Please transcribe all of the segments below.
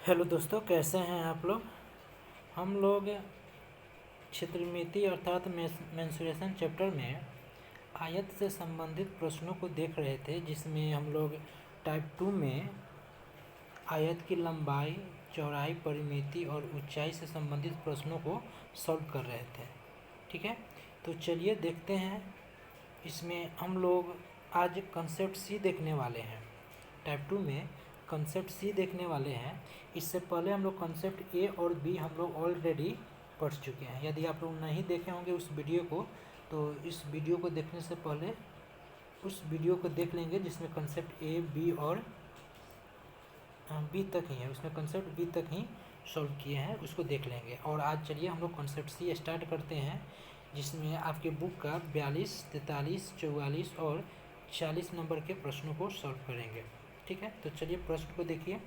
Hello दोस्तों, कैसे हैं आप लोग। हम लोग क्षेत्रमिति अर्थात मेंसुरेशन चैप्टर में आयत से संबंधित प्रश्नों को देख रहे थे, जिसमें हम लोग टाइप 2 में आयत की लंबाई, चौड़ाई, परिमिति और ऊंचाई से संबंधित प्रश्नों को सॉल्व कर रहे थे। ठीक है, तो चलिए देखते हैं। इसमें हम लोग आज कंसेप्ट सी देखने वाले हैं। टाइप 2 में कंसेप्ट सी देखने वाले हैं। इससे पहले हम लोग कंसेप्ट ए और बी हम लोग ऑलरेडी पढ़ चुके हैं। यदि आप लोग नहीं देखे होंगे उस वीडियो को, तो इस वीडियो को देखने से पहले उस वीडियो को देख लेंगे, जिसमें कंसेप्ट ए, बी और बी तक ही है। उसमें कंसेप्ट बी तक ही सॉल्व किए हैं, उसको देख लेंगे। और आज चलिए हम लोग कंसेप्ट सी स्टार्ट करते हैं, जिसमें आपके बुक का 42, 43, 44 और 40 नंबर के प्रश्नों को सॉल्व करेंगे। ठीक है, तो चलिए प्रश्न को देखिए।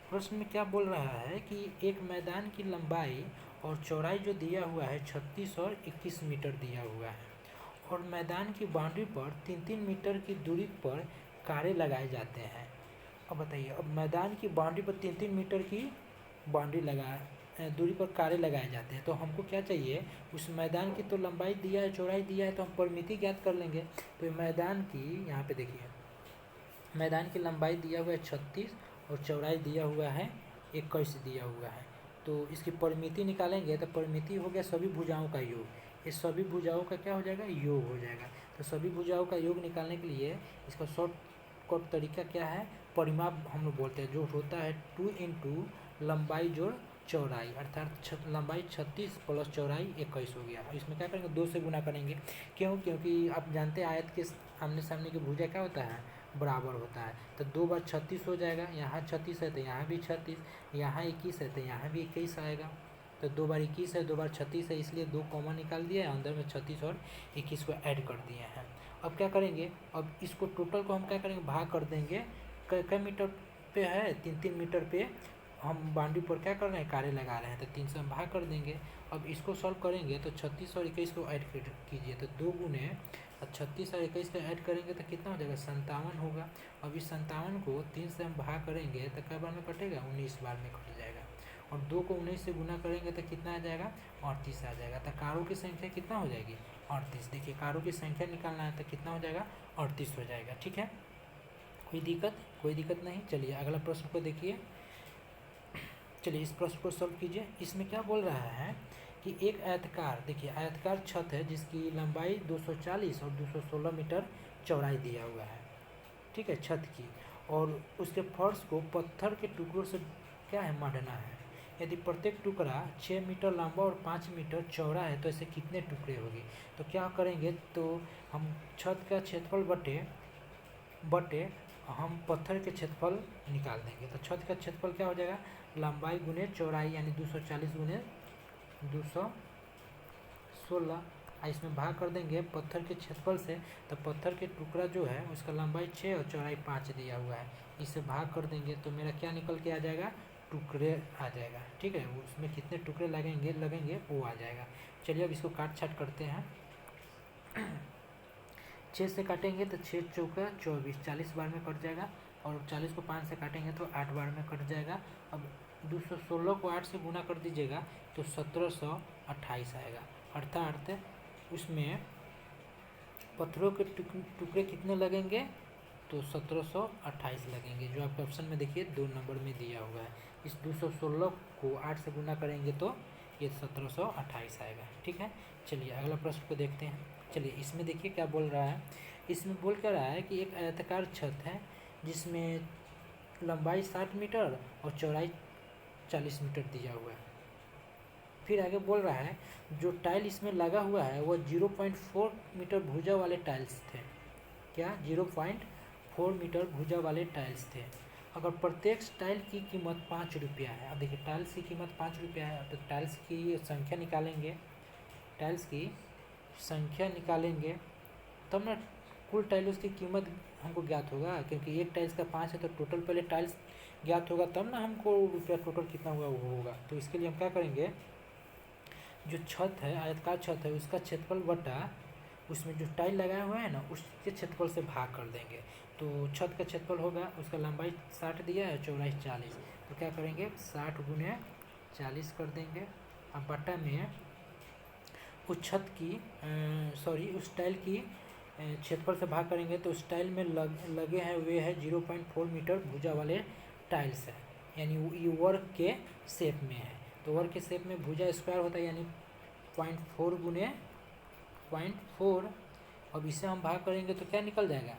प्रश्न में क्या बोल रहा है कि एक मैदान की लंबाई और चौड़ाई जो दिया हुआ है 36 और 21 मीटर दिया हुआ है, और मैदान की बाउंड्री पर 3-3 मीटर की दूरी पर कारे लगाए जाते हैं। अब बताइए, अब मैदान की बाउंड्री पर 3-3 मीटर की बाउंड्री दूरी पर कारे लगाए जाते हैं, तो हमको क्या चाहिए। उस मैदान की तो लंबाई दिया है, चौड़ाई दिया है, तो हम परिमिति ज्ञात कर लेंगे। तो मैदान की, यहाँ पे देखिए, मैदान की लंबाई दिया हुआ है 36 और चौड़ाई दिया हुआ है 21 दिया हुआ है। तो इसकी परिमिति निकालेंगे तो परिमिति हो गया सभी भुजाओं का योग। इस सभी भुजाओं का क्या हो जाएगा, योग हो जाएगा। तो सभी भुजाओं का योग निकालने के लिए इसका शॉर्टकट तरीका क्या है, परिमाप हम लोग बोलते हैं, जो होता है 2 इंटू लंबाई जोड़ चौड़ाई, अर्थात लंबाई 36 प्लस चौड़ाई 21 हो गया। इसमें क्या करेंगे, 2 से गुना करेंगे। क्यों? क्योंकि आप जानते हैं आयत के आमने सामने की भुजा क्या होता है, बराबर होता है। तो 2 बार 36 हो जाएगा, यहाँ 36 है तो यहाँ भी 36, यहाँ 21 है तो यहाँ भी 21 आएगा। तो 2 बार 21 है, 2 बार 36 है, इसलिए 2 कॉमन निकाल दिया है, अंदर में 36 और 21 को ऐड कर दिए हैं। अब क्या करेंगे, अब इसको टोटल को हम क्या करेंगे, भाग कर देंगे। कई मीटर पे है, 3-3 मीटर पे हम बाउंड्री पर क्या कर रहे हैं, कारे लगा रहे हैं, तो 3 से हम भाग कर देंगे। अब इसको सॉल्व करेंगे तो 36 और 21 को ऐड कीजिए, तो 2 गुने 36 और 21 का ऐड करेंगे तो कितना हो जाएगा, 57 होगा। अब इस 57 को 3 से हम भाग करेंगे तो कई बार में कटेगा, 19 बार में कट जाएगा। और 2 को 19 से गुना करेंगे तो कितना आ जाएगा, 38 आ जाएगा। तो कारों की संख्या कितना हो जाएगी, 38। देखिए, कारों की संख्या निकालना है तो कितना हो जाएगा, 38 हो जाएगा। ठीक है, कोई दिक्कत नहीं। चलिए अगला प्रश्न को देखिए। चलिए इस प्रश्न को सॉल्व कीजिए। इसमें क्या बोल रहा है कि एक आयतकार, देखिए आयतकार छत है जिसकी लंबाई 240 और 216 मीटर चौड़ाई दिया हुआ है। ठीक है, छत की, और उसके फर्श को पत्थर के टुकड़ों से क्या है, मढ़ना है। यदि प्रत्येक टुकड़ा 6 मीटर लंबा और 5 मीटर चौड़ा है तो ऐसे कितने टुकड़े होंगे। तो क्या करेंगे, तो हम छत का क्षेत्रफल बटे हम पत्थर के क्षेत्रफल निकाल देंगे। तो छत का क्षेत्रफल क्या हो जाएगा, लंबाई गुने चौड़ाई, यानी 240 गुने 216, इसमें भाग कर देंगे पत्थर के क्षेत्रफल से। तो पत्थर के टुकड़ा जो है उसका लंबाई 6 और चौड़ाई 5 दिया हुआ है, इससे भाग कर देंगे तो मेरा क्या निकल के आ जाएगा, टुकड़े आ जाएगा। ठीक है, उसमें कितने टुकड़े लगेंगे वो आ जाएगा। चलिए अब इसको काट छाट करते हैं। 6 से काटेंगे तो 6 चौका 24, 40 बार में कट जाएगा। और 40 को 5 से काटेंगे तो 8 बार में कट जाएगा। अब 216 को 8 से गुना कर दीजिएगा तो 1728 आएगा। अर्थात उसमें पत्थरों के टुकड़े कितने लगेंगे, तो 1728 लगेंगे, जो आपके ऑप्शन में देखिए 2 नंबर में दिया हुआ है। इस 216 को 8 से गुना करेंगे तो ये 1728 आएगा। ठीक है, चलिए अगला प्रश्न को देखते हैं। चलिए इसमें देखिए क्या बोल रहा है। इसमें बोल क्या रहा है कि एक आयताकार छत है जिसमें लंबाई 60 मीटर और चौड़ाई 40 मीटर दिया हुआ है। फिर आगे बोल रहा है जो टाइल इसमें लगा हुआ है वह 0.4 मीटर भुजा वाले टाइल्स थे। क्या, 0.4 मीटर भुजा वाले टाइल्स थे। अगर प्रत्येक टाइल की कीमत 5 रुपया है। अब देखिए टाइल्स की कीमत 5 रुपया है, तो टाइल्स की संख्या निकालेंगे तब ना कुल टाइल्स की कीमत हमको ज्ञात होगा। क्योंकि एक टाइल्स का 5 है तो टोटल पहले टाइल्स ज्ञात होगा, तब ना हमको रुपया टोटल कितना हुआ वो होगा। तो इसके लिए हम क्या करेंगे, जो छत है, आयताकार छत है, उसका क्षेत्रफल बटा उसमें जो टाइल लगाए हुए हैं ना उसके क्षेत्रफल से भाग कर देंगे। तो छत का क्षेत्रफल होगा, उसका लंबाई 60 दिया है, चौड़ाई 40, तो क्या करेंगे 60 गुने 40 कर देंगे। अब बट्टा में उस छत की उस टाइल की क्षेत्रफल से भाग करेंगे तो उस टाइल में लगे हैं वे है 0.4 मीटर भुजा वाले टाइल्स है, यानी ये वर्ग के शेप में है। तो वर्ग के शेप में भुजा स्क्वायर होता है, यानी 0.4 गुने 0.4। अब इसे हम भाग करेंगे तो क्या निकल जाएगा,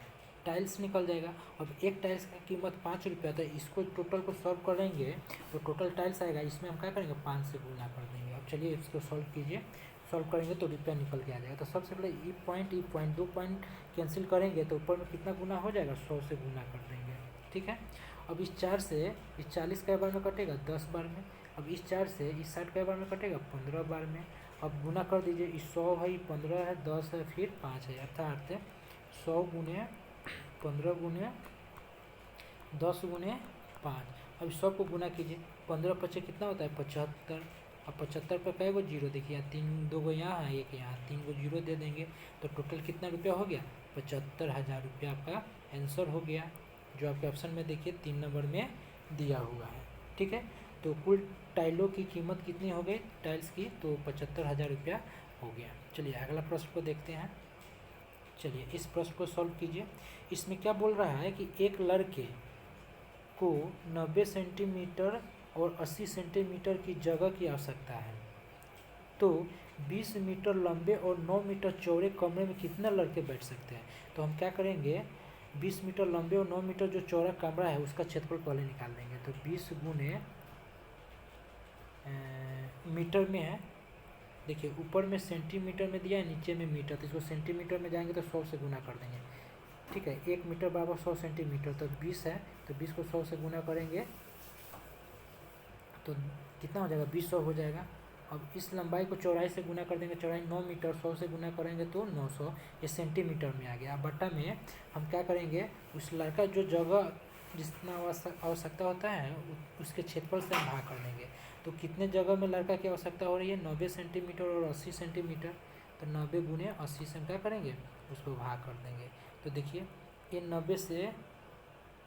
टाइल्स निकल जाएगा। अब एक टाइल्स की कीमत 5 रुपया, तो इसको टोटल को सॉल्व करेंगे तो टोटल टाइल्स आएगा, इसमें हम क्या करेंगे 5 से गुना कर देंगे। अब चलिए इसको सॉल्व कीजिए, सॉल्व करेंगे तो रुपया निकल के आ जाएगा। तो सबसे पहले ई पॉइंट 2 पॉइंट कैंसिल करेंगे तो ऊपर में कितना गुना हो जाएगा, 100 से गुना कर देंगे, ठीक है। अब इस 4 से इस 40 कई बार में कटेगा, 10 बार में। अब इस 4 से इस 60 कई बार में कटेगा, 15 बार में। अब गुना कर दीजिए, इस 100 है, 15 है, 10 है, फिर 5 है, अर्थात 100 गुने 15 गुने 10 गुने 5। अब 100 को गुना कीजिए, 15 पचे कितना होता है 75। अब 75 पर कई गो जीरो देखिए, 3 2 गो यहाँ है, 1 यहाँ, 3 गो जीरो दे देंगे तो टोटल कितना रुपया हो गया, 75,000 रुपया आपका आंसर हो गया, जो आपके ऑप्शन में देखिए 3 नंबर में दिया हुआ है, ठीक है। तो कुल टाइलों की कीमत कितनी हो गई टाइल्स की, तो 75,000 रुपया हो गया। चलिए अगला प्रश्न को देखते हैं। चलिए इस प्रश्न को सॉल्व कीजिए। इसमें क्या बोल रहा है कि एक लड़के को 90 सेंटीमीटर और 80 सेंटीमीटर की जगह की आवश्यकता है, तो 20 मीटर लंबे और 9 मीटर चौड़े कमरे में कितने लड़के बैठ सकते हैं। तो हम क्या करेंगे, 20 मीटर लंबे और 9 मीटर जो चौड़ा कमरा है उसका क्षेत्रफल पहले निकाल देंगे। तो 20 गुने मीटर में है, देखिए ऊपर में सेंटीमीटर में दिया है, नीचे में मीटर, तो इसको सेंटीमीटर में जाएंगे तो 100 से गुना कर देंगे, ठीक है। 1 मीटर बराबर 100 सेंटीमीटर, तो 20 है, तो 20 को 100 से गुना करेंगे तो कितना हो जाएगा, 20 हो जाएगा। अब इस लंबाई को चौड़ाई से गुना कर देंगे, चौड़ाई 9 मीटर, 100 से गुना करेंगे तो 900, ये सेंटीमीटर में आ गया। अब बट्टा में हम क्या करेंगे, उस लड़का जो जगह जितना आवश्यकता होता है उसके क्षेत्रफल से हम भाग कर देंगे। तो कितने जगह में लड़का की आवश्यकता हो रही है, 90 सेंटीमीटर और 80 सेंटीमीटर, तो 90 गुने 80 से हम क्या करेंगे, उसको भाग कर देंगे। तो देखिए ये 90 से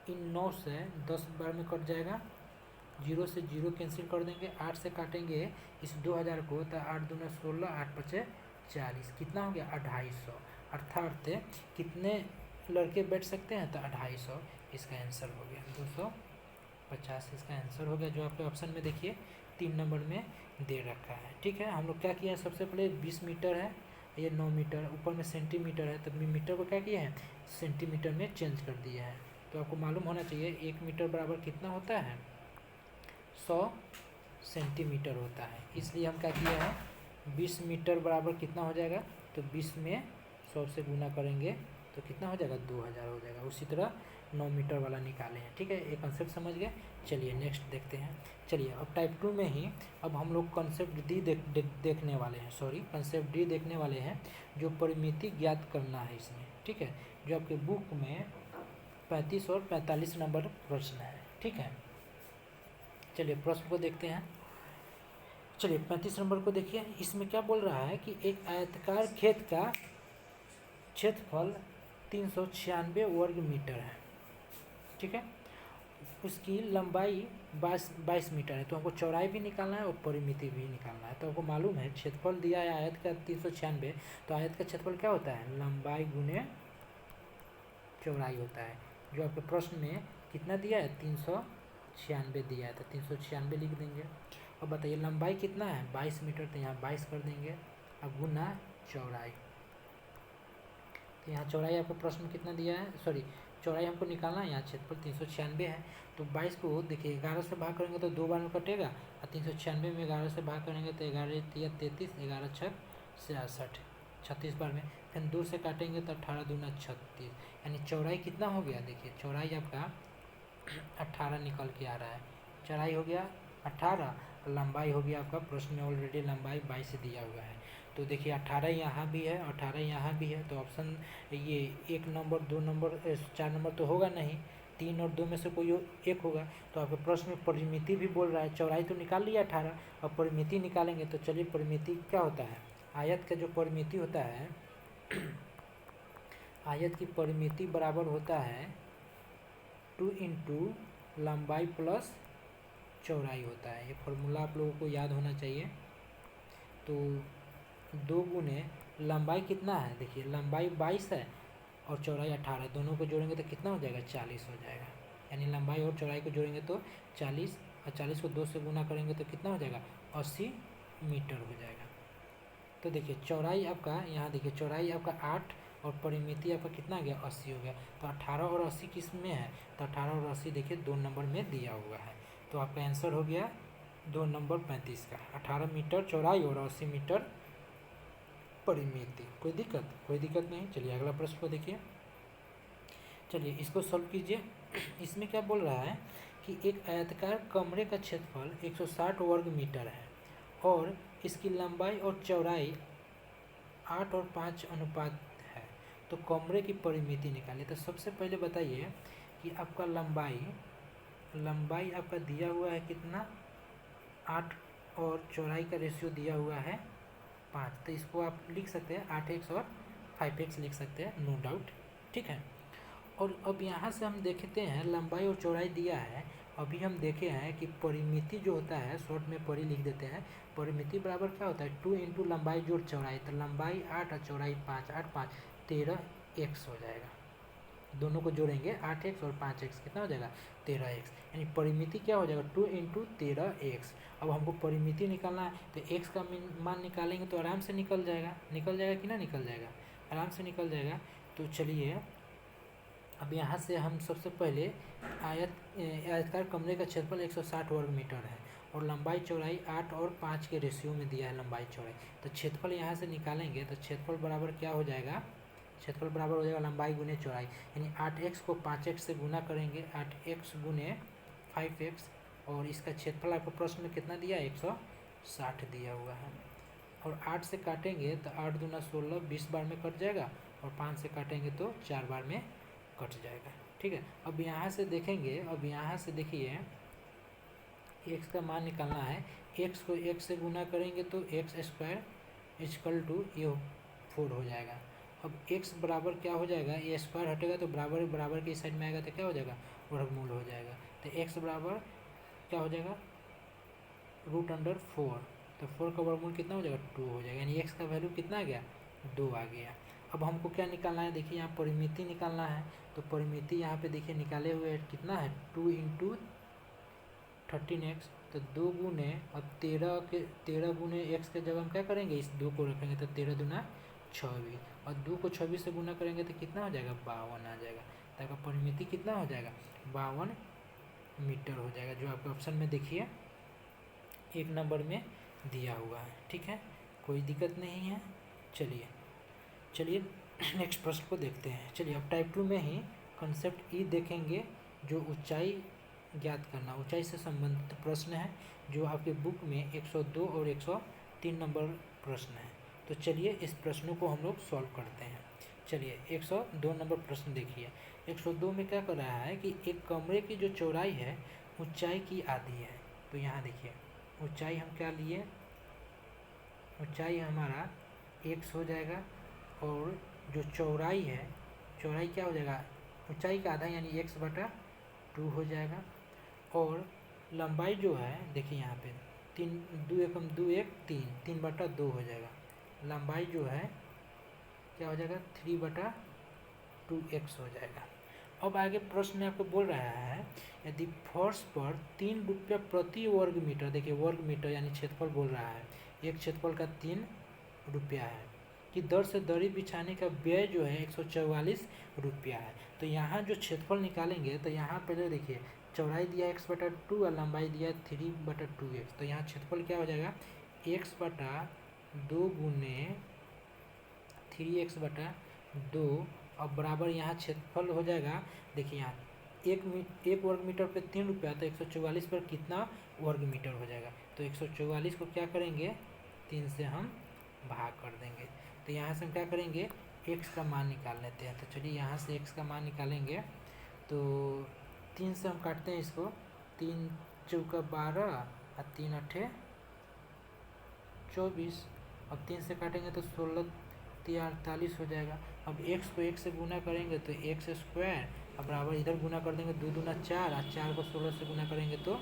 इन 9 से 10 बार में कट जाएगा, 0 से 0 कैंसिल कर देंगे, 8 से काटेंगे इस 2000 को, तो 8 दूना 16, 8 पचे 40, कितना हो गया 250। अर्थात कितने लड़के बैठ सकते हैं, तो 250, इसका आंसर हो गया 250, इसका आंसर हो गया, जो आपके ऑप्शन में देखिए 3 नंबर में दे रखा है, ठीक है। हम लोग क्या किया है, सबसे पहले 20 मीटर है, ये 9 मीटर, ऊपर में सेंटीमीटर है, तब मीटर को क्या किया है सेंटीमीटर में चेंज कर दिया है। तो आपको मालूम होना चाहिए 1 मीटर बराबर कितना होता है, 100 सेंटीमीटर होता है, इसलिए हम क्या किया है 20 मीटर बराबर कितना हो जाएगा, तो 20 में 100 से गुना करेंगे तो कितना हो जाएगा 2000 हो जाएगा। उसी तरह 9 मीटर वाला निकाले हैं, ठीक है, ये कंसेप्ट समझ गए। चलिए नेक्स्ट देखते हैं। चलिए अब टाइप 2 में ही अब हम लोग कंसेप्ट डी देखने वाले हैं, कंसेप्ट डी देखने वाले हैं, जो परिमिति ज्ञात करना है इसमें, ठीक है, जो आपके बुक में 35 और 45 नंबर प्रश्न है, ठीक है। चलिए प्रश्न को देखते हैं। चलिए 35 नंबर को देखिए, इसमें क्या बोल रहा है कि एक आयताकार खेत का क्षेत्रफल 396 वर्ग मीटर है, ठीक है, उसकी लंबाई 22 मीटर है, तो हमको चौड़ाई भी निकालना है और परिमिति भी निकालना है। तो हमको मालूम है क्षेत्रफल दिया है आयत का 396, तो आयत का क्षेत्रफल क्या होता है, लंबाई गुने चौड़ाई होता है, जो आपके प्रश्न में कितना दिया है 396 दिया है, तो 396 लिख देंगे। अब बताइए लंबाई कितना है 22 मीटर, तो यहाँ 22 कर देंगे, अब गुना चौड़ाई, तो यहाँ चौड़ाई आपको प्रश्न में कितना दिया है, चौड़ाई हमको निकालना है, यहाँ क्षेत्रफल 396 है, तो 22 को देखिए 11 से भाग करेंगे तो 2 बार में कटेगा, और 396 में 11 से भाग करेंगे तो 11 तिया 33, 11 छक 66, 36 बार में, फिर 2 से काटेंगे तो 18 दूना 36, यानी चौड़ाई कितना हो गया, देखिए चौड़ाई आपका 18 निकल के आ रहा है, चौड़ाई हो गया 18, लंबाई हो गया आपका प्रश्न में ऑलरेडी लंबाई 22 दिया हुआ है, तो देखिए 18 यहाँ भी है, 18 यहाँ भी है, तो ऑप्शन ये 1 नंबर 2 नंबर 4 नंबर तो होगा नहीं, 3 और 2 में से कोई एक होगा। तो आपके प्रश्न में परिमिति भी बोल रहा है, चौड़ाई तो निकाल लिया 18, और परिमिति निकालेंगे, तो चलिए परिमिति क्या होता है, आयत का जो परिमिति होता है आयत की परिमिति बराबर होता है 2 इंटू लंबाई प्लस चौड़ाई होता है। ये फॉर्मूला आप लोगों को याद होना चाहिए। तो 2 गुने लंबाई कितना है, देखिए लंबाई 22 है और चौड़ाई 18, दोनों को जोड़ेंगे तो कितना हो जाएगा, 40 हो जाएगा। यानी लंबाई और चौड़ाई को जोड़ेंगे तो 40, और 40 को 2 से गुना करेंगे तो कितना हो जाएगा, 80 मीटर हो जाएगा। तो देखिए चौड़ाई आपका, यहाँ देखिए चौड़ाई आपका 8 और परिमिति आपका कितना आ गया, 80 हो गया। तो 18 और 80 किस में है, तो 18 और 80 देखिए 2 नंबर में दिया हुआ है। तो आपका आंसर हो गया 2 नंबर 35 का, 18 मीटर चौड़ाई और 80 मीटर परिमिति। कोई दिक्कत नहीं। चलिए अगला प्रश्न को देखिए। चलिए इसको सॉल्व कीजिए। इसमें क्या बोल रहा है कि एक आयताकार कमरे का क्षेत्रफल 160 वर्ग मीटर है और इसकी लंबाई और चौड़ाई 8 और 5 अनुपात है, तो कमरे की परिमिति निकालिए। तो सबसे पहले बताइए कि आपका लंबाई आपका दिया हुआ है कितना, 8 और चौड़ाई का रेशियो दिया हुआ है 5। तो इसको आप लिख सकते हैं 8x और 5x लिख सकते हैं, नो डाउट, ठीक है। और अब यहाँ से हम देखते हैं लंबाई और चौड़ाई दिया है। अभी हम देखे हैं कि परिमिति जो होता है, शॉर्ट में परि लिख देते हैं, परिमिति बराबर क्या होता है, 2 इंटू लंबाई जोड़ चौड़ाई। तो लंबाई 8 और चौड़ाई 5, 8 5 13x हो जाएगा। दोनों को जोड़ेंगे 8x और 5x कितना हो जाएगा, 13x। यानी परिमिति क्या हो जाएगा, 2 इंटू 13x। अब हमको परिमिति निकालना है तो x का मान निकालेंगे तो आराम से निकल जाएगा कि ना निकल जाएगा, आराम से निकल जाएगा। तो चलिए अब यहाँ से हम सबसे पहले आयताकार कमरे का क्षेत्रफल 160 वर्ग मीटर है और लंबाई चौड़ाई 8 और 5 के रेशियो में दिया है लंबाई चौड़ाई। तो क्षेत्रफल यहाँ से निकालेंगे तो क्षेत्रफल बराबर क्या हो जाएगा, क्षेत्रफल बराबर हो जाएगा लंबाई गुने चौड़ाई। यानी 8x को 5x से गुना करेंगे, 8x गुने 5x, और इसका क्षेत्रफल आपको प्रश्न में कितना दिया है, 160 दिया हुआ है। और 8 से काटेंगे तो 8 दूना 16, 20 बार में कट जाएगा, और 5 से काटेंगे तो 4 बार में कट जाएगा, ठीक है। अब यहाँ से देखेंगे, अब यहाँ से देखिए x का मान निकालना है। x को x से गुना करेंगे तो x स्क्वायर इक्वल टू ये 4 हो जाएगा। अब x बराबर क्या हो जाएगा, ये स्क्वायर हटेगा तो बराबर के साइड में आएगा तो क्या हो जाएगा, वर्गमूल हो जाएगा। तो x बराबर क्या हो जाएगा, √4। तो 4 का वर्गमूल कितना हो जाएगा, 2 हो जाएगा। यानी x का वैल्यू कितना आ गया, 2 आ गया। अब हमको क्या निकालना है, देखिए यहाँ परिमिति निकालना है। तो परिमिति यहाँ पे देखिए निकाले हुए कितना है, 2 इंटू 13x। तो 2 गुने, अब 13 गुने x के जगह हम क्या करेंगे, इस 2 को रखेंगे तो 13 दूना 26, और 2 को 26 से गुना करेंगे तो कितना हो जाएगा, 52 आ जाएगा। तो आपका परिमिति कितना हो जाएगा, 52 मीटर हो जाएगा, जो आपके ऑप्शन में देखिए 1 नंबर में दिया हुआ है, ठीक है। कोई दिक्कत नहीं है। चलिए नेक्स्ट प्रश्न को देखते हैं। चलिए अब टाइप 2 में ही कंसेप्ट ई देखेंगे, जो ऊंचाई ज्ञात करना, ऊंचाई से संबंधित प्रश्न है, जो आपके बुक में 102 और 103 नंबर प्रश्न है। तो चलिए इस प्रश्नों को हम लोग सॉल्व करते हैं। चलिए 102 नंबर प्रश्न देखिए। 102 में क्या कर रहा है कि एक कमरे की जो चौड़ाई है ऊंचाई की आधी है। तो यहाँ देखिए ऊंचाई हम क्या लिए, ऊंचाई हमारा x हो जाएगा, और जो चौड़ाई है, चौड़ाई क्या हो जाएगा, ऊंचाई का आधा यानी x/2 हो जाएगा। और लंबाई जो है देखिए यहाँ पे 3 2 एकम 2 1 3 3/2 हो जाएगा। लंबाई जो है क्या हो जाएगा, 3/2x हो जाएगा। अब आगे प्रश्न में आपको बोल रहा है, यदि फर्श पर 3 रुपया प्रति वर्ग मीटर, देखिए वर्ग मीटर यानी क्षेत्रफल बोल रहा है, एक क्षेत्रफल का 3 रुपया है, कि दर से दरी बिछाने का व्यय जो है 144 रुपया है। तो यहाँ जो क्षेत्रफल निकालेंगे तो यहाँ पहले देखिए चौड़ाई दिया है x/2 और लंबाई दिया है 3/2x। तो यहाँ क्षेत्रफल क्या हो जाएगा, x/2 गुने 3x/2, और बराबर यहाँ क्षेत्रफल हो जाएगा। देखिए यहाँ एक वर्ग मीटर पे 3 रुपया, तो 144 पर कितना वर्ग मीटर हो जाएगा। तो 144 को क्या करेंगे, 3 से हम भाग कर देंगे। तो यहाँ से हम क्या करेंगे, x का मान निकाल लेते हैं। तो चलिए यहाँ से x का मान निकालेंगे। तो 3 से हम काटते हैं इसको, 3 चौका 12 और 3 अठे 24। अब 3 से काटेंगे तो 16 तो ये 48 हो जाएगा। अब x को 1 से गुना करेंगे तो एक्स स्क्वायर, अब बराबर इधर गुना कर देंगे, 2 दूना 4 और 4 को 16 से गुना करेंगे तो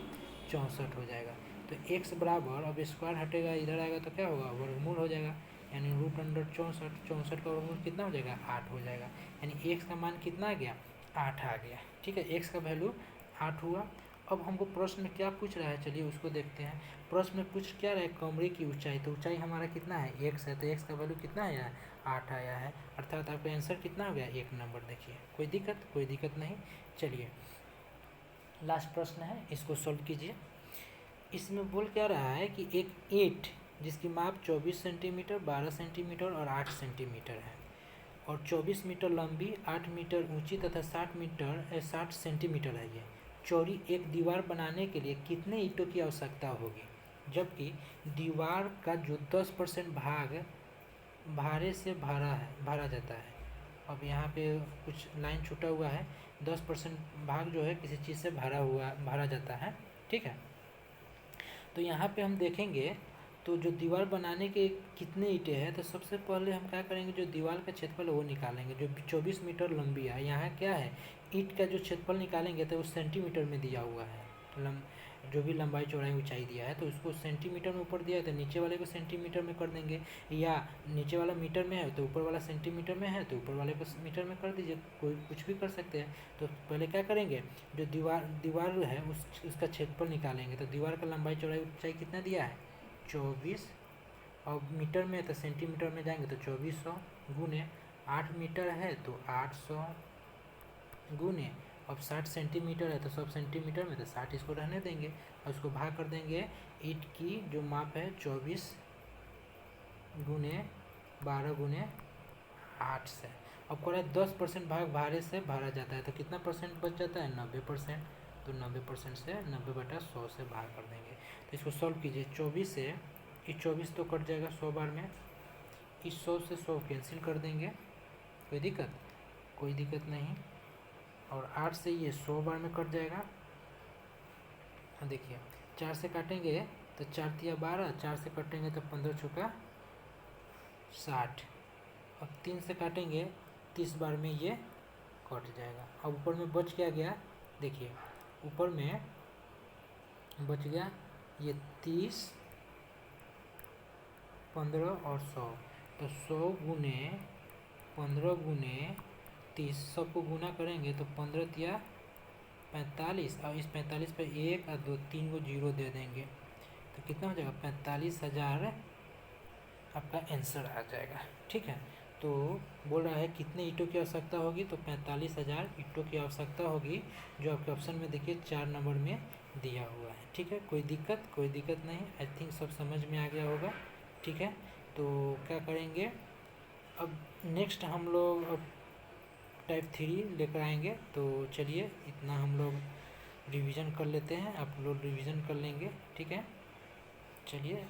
64 हो जाएगा। तो x बराबर, अब स्क्वायर हटेगा इधर आएगा तो क्या होगा, वर्गमूल हो जाएगा, यानी रूट अंडर 64, 64 का वर्गमूल कितना हो जाएगा, 8 हो जाएगा। यानी x का मान कितना आ गया, 8 आ गया। ठीक है, x का वैल्यू 8 हुआ। अब हमको प्रश्न में क्या पूछ रहा है, चलिए उसको देखते हैं। प्रश्न में पूछ क्या रहा है, कमरे की ऊंचाई, तो ऊंचाई हमारा कितना है, x है, तो x का वैल्यू कितना आया है, 8 आया है, अर्थात आपका आंसर कितना हो गया, 1 नंबर। देखिए कोई दिक्कत नहीं। चलिए लास्ट प्रश्न है, इसको सॉल्व कीजिए। इसमें बोल क्या रहा है कि एक ईंट जिसकी माप 24 सेंटीमीटर, 12 सेंटीमीटर और 8 सेंटीमीटर है और 24 मीटर लंबी, 8 मीटर ऊंची तथा 60 सेंटीमीटर है, ये चौड़ी एक दीवार बनाने के लिए कितने ईंटों की आवश्यकता होगी, जबकि दीवार का जो 10% भाग भारे से भरा जाता है। अब यहाँ पे कुछ लाइन छूटा हुआ है, 10% भाग जो है किसी चीज़ से भरा जाता है। ठीक है, तो यहाँ पे हम देखेंगे तो जो दीवार बनाने के कितने ईंटें हैं, तो सबसे पहले हम क्या करेंगे, जो दीवार का क्षेत्रफल है वो निकालेंगे, जो 24 मीटर लंबी है। यहाँ क्या है, ईंट का जो क्षेत्रफल निकालेंगे तो वो सेंटीमीटर में दिया हुआ है, जो भी लंबाई चौड़ाई ऊंचाई दिया है तो उसको सेंटीमीटर में ऊपर दिया है तो नीचे वाले को सेंटीमीटर में कर देंगे, या नीचे वाला मीटर में है तो ऊपर वाला सेंटीमीटर में है तो ऊपर वाले को मीटर में कर दीजिए, कोई कुछ भी कर सकते हैं। तो पहले क्या करेंगे, जो दीवार है उसका क्षेत्रफल निकालेंगे, तो दीवार का लंबाई चौड़ाई ऊंचाई कितना दिया है, 24, और मीटर में तो सेंटीमीटर में जाएंगे तो 2400 गुने 8 मीटर है तो 800 गुने, अब 60 सेंटीमीटर है तो सब सेंटीमीटर में तो 60 इसको रहने देंगे और उसको भाग कर देंगे ईंट की जो माप है 24 गुने 12 गुने 8 से। अब कह रहा है 10% भाग भारे से भरा जाता है, तो कितना परसेंट बच जाता है, 90%, तो 90% से 90/100 से भाग कर देंगे। तो इसको सॉल्व कीजिए, 24 से ये 24 तो कट जाएगा 100 बार में, इस 100 से 100 कैंसिल कर देंगे, कोई दिक्कत नहीं, और 8 से ये 100 बार में कट जाएगा। देखिए 4 से काटेंगे तो 4 तिया 12, 4 से काटेंगे तो 15 छुका 60, अब 3 से काटेंगे 30 बार में ये कट जाएगा। अब ऊपर में बच क्या गया, देखिए ऊपर में बच गया ये 30, 15 और 100, तो 100 गुने 15 गुने 30, सबको गुना करेंगे तो 15 तिया 45, और इस 45 पे 1 और 2 3 को जीरो दे देंगे तो कितना हो जाएगा, 45,000 आपका आंसर आ जाएगा। ठीक है, तो बोल रहा है कितने ईंटों की आवश्यकता होगी, तो 45,000 ईंटों की आवश्यकता होगी, जो आपके ऑप्शन में देखिए 4 नंबर में दिया हुआ है। ठीक है, कोई दिक्कत नहीं, आई थिंक सब समझ में आ गया होगा। ठीक है, तो क्या करेंगे, अब नेक्स्ट हम लोग अब टाइप 3 लेकर आएंगे, तो चलिए इतना हम लोग रिवीजन कर लेते हैं, आप लोग रिवीजन कर लेंगे। ठीक है, चलिए